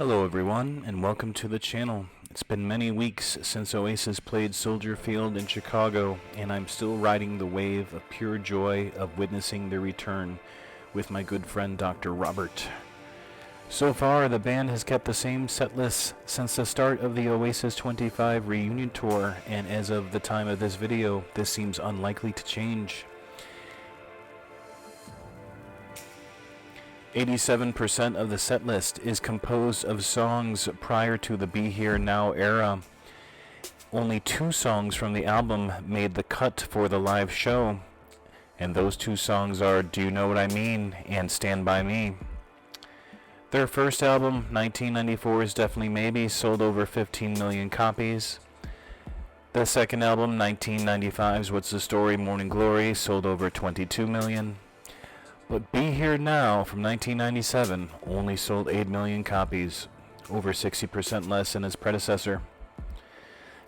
Hello everyone, and welcome to the channel. It's been many weeks since Oasis played Soldier Field in Chicago, and I'm still riding the wave of pure joy of witnessing their return with my good friend Dr. Robert. So far, the band has kept the same set list since the start of the Oasis 25 reunion tour, and as of the time of this video, this seems unlikely to change. 87% of the set list is composed of songs prior to the Be Here Now era. Only 2 songs from the album made the cut for the live show, and those 2 songs are Do You Know What I Mean and Stand By Me. Their first album, 1994's Definitely Maybe, sold over 15 million copies. The second album, 1995's What's the Story, Morning Glory, sold over 22 million. But Be Here Now from 1997 only sold 8 million copies, over 60% less than its predecessor.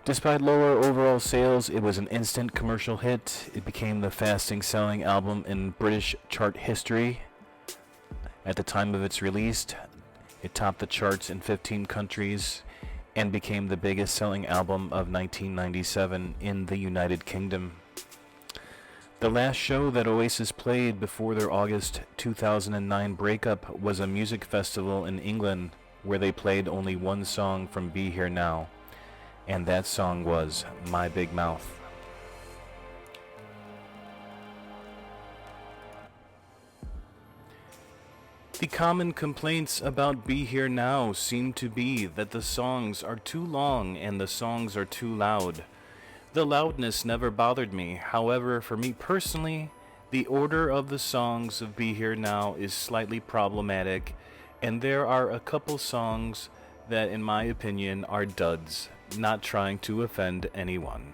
Despite lower overall sales, it was an instant commercial hit. It became the fastest selling album in British chart history. At the time of its release, it topped the charts in 15 countries and became the biggest selling album of 1997 in the United Kingdom. The last show that Oasis played before their August 2009 breakup was a music festival in England where they played only one song from Be Here Now, and that song was My Big Mouth. The common complaints about Be Here Now seem to be that the songs are too long and the songs are too loud. The loudness never bothered me. However, for me personally, the order of the songs of Be Here Now is slightly problematic, and there are a couple songs that, in my opinion, are duds, not trying to offend anyone.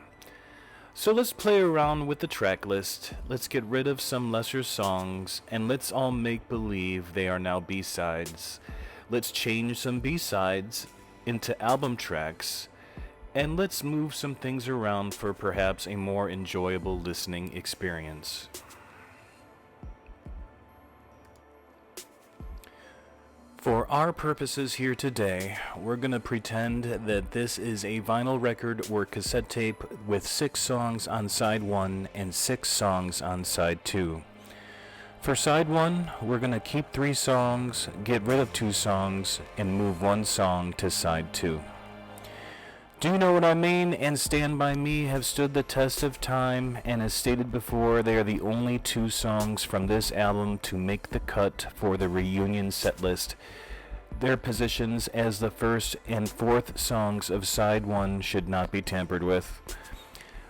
So let's play around with the track list, let's get rid of some lesser songs, and let's all make believe they are now B-sides. Let's change some B-sides into album tracks, and let's move some things around for perhaps a more enjoyable listening experience. For our purposes here today, we're going to pretend that this is a vinyl record or cassette tape with 6 songs on side 1 and 6 songs on side 2. For side 1, we're going to keep 3 songs, get rid of 2 songs, and move 1 song to side 2. Do You Know What I Mean and Stand By Me have stood the test of time, and as stated before, they are the only 2 songs from this album to make the cut for the reunion set list. Their positions as the first and 4th songs of side 1 should not be tampered with.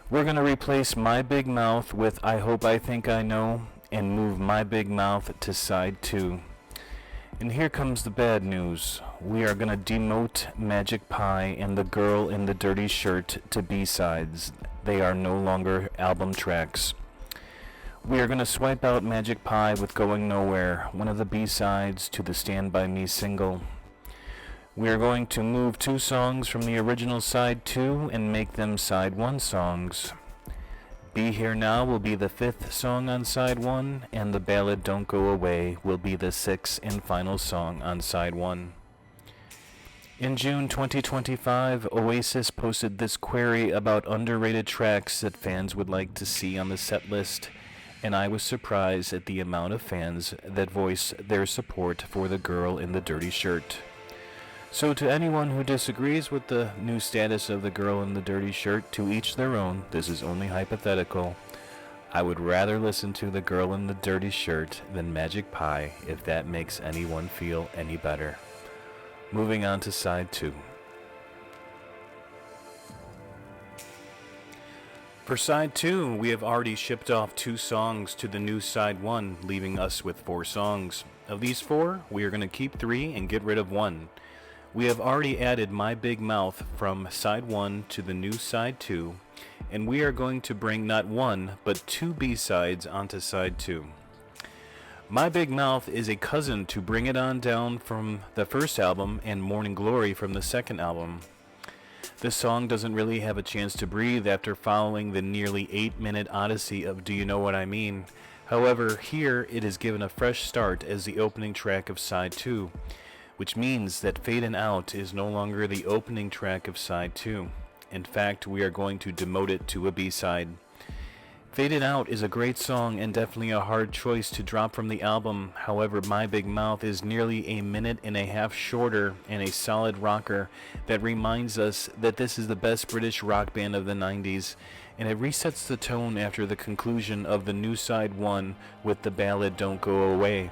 We're going to replace My Big Mouth with I Hope I Think I Know and move My Big Mouth to side 2. And here comes the bad news. We are going to demote Magic Pie and The Girl in the Dirty Shirt to B-sides. They are no longer album tracks. We are going to swipe out Magic Pie with Going Nowhere, one of the B-sides to the Stand By Me single. We are going to move 2 songs from the original side 2 and make them side 1 songs. Be Here Now will be the 5th song on side 1, and the ballad Don't Go Away will be the 6th and final song on side 1. In June 2025, Oasis posted this query about underrated tracks that fans would like to see on the set list, and I was surprised at the amount of fans that voiced their support for The Girl in the Dirty Shirt. So to anyone who disagrees with the new status of The Girl in the Dirty Shirt, to each their own, this is only hypothetical. I would rather listen to The Girl in the Dirty Shirt than Magic Pie if that makes anyone feel any better. Moving on to side 2. For side 2, we have already shipped off 2 songs to the new side 1, leaving us with 4 songs. Of these 4, we are going to keep 3 and get rid of 1. We have already added My Big Mouth from side 1 to the new side 2, and we are going to bring not 1 but 2 B-sides onto side 2. My Big Mouth is a cousin to Bring It On Down from the first album and Morning Glory from the second album. This song doesn't really have a chance to breathe after following the nearly 8-minute odyssey of Do You Know What I Mean. However, here it is given a fresh start as the opening track of side 2. which means that Fadin' Out is no longer the opening track of side 2. In fact, we are going to demote it to a B-side. Faded Out is a great song and definitely a hard choice to drop from the album. However, My Big Mouth is nearly a minute and a half shorter and a solid rocker that reminds us that this is the best British rock band of the 90s, and it resets the tone after the conclusion of the new side 1 with the ballad Don't Go Away.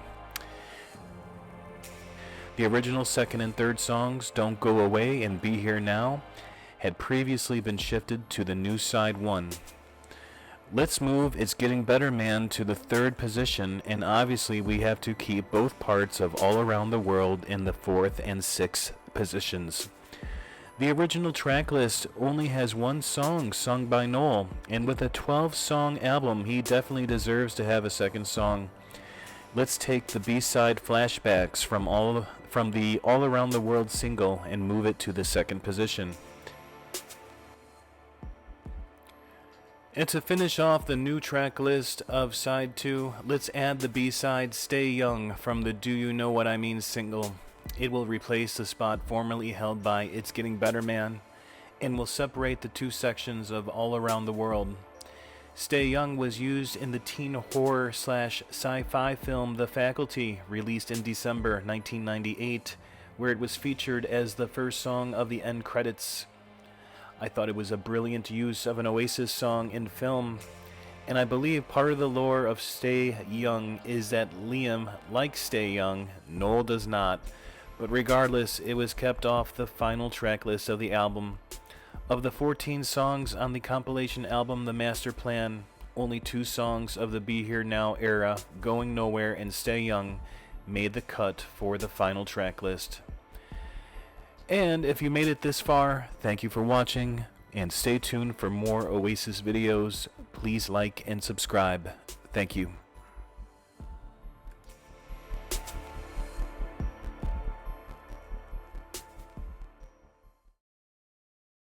The original second and third songs, Don't Go Away and Be Here Now, had previously been shifted to the new side 1. Let's move It's Getting Better Man to the third position, and obviously we have to keep both parts of All Around the World in the fourth and sixth positions. The original track list only has one song sung by Noel, and with a 12-song album, he definitely deserves to have a second song. Let's take the B-side Flashbacks from the All Around the World single and move it to the second position. And to finish off the new track list of side 2, let's add the B-side Stay Young from the Do You Know What I Mean single. It will replace the spot formerly held by It's Getting Better Man and will separate the two sections of All Around the World. Stay Young was used in the teen horror / sci-fi film The Faculty, released in December 1998, where it was featured as the first song of the end credits. I thought it was a brilliant use of an Oasis song in film, and I believe part of the lore of Stay Young is that Liam likes Stay Young, Noel does not, but regardless, it was kept off the final track list of the album. Of the 14 songs on the compilation album The Master Plan, only 2 songs of the Be Here Now era, Going Nowhere and Stay Young, made the cut for the final track list. And if you made it this far, thank you for watching, and stay tuned for more Oasis videos. Please like and subscribe. Thank you.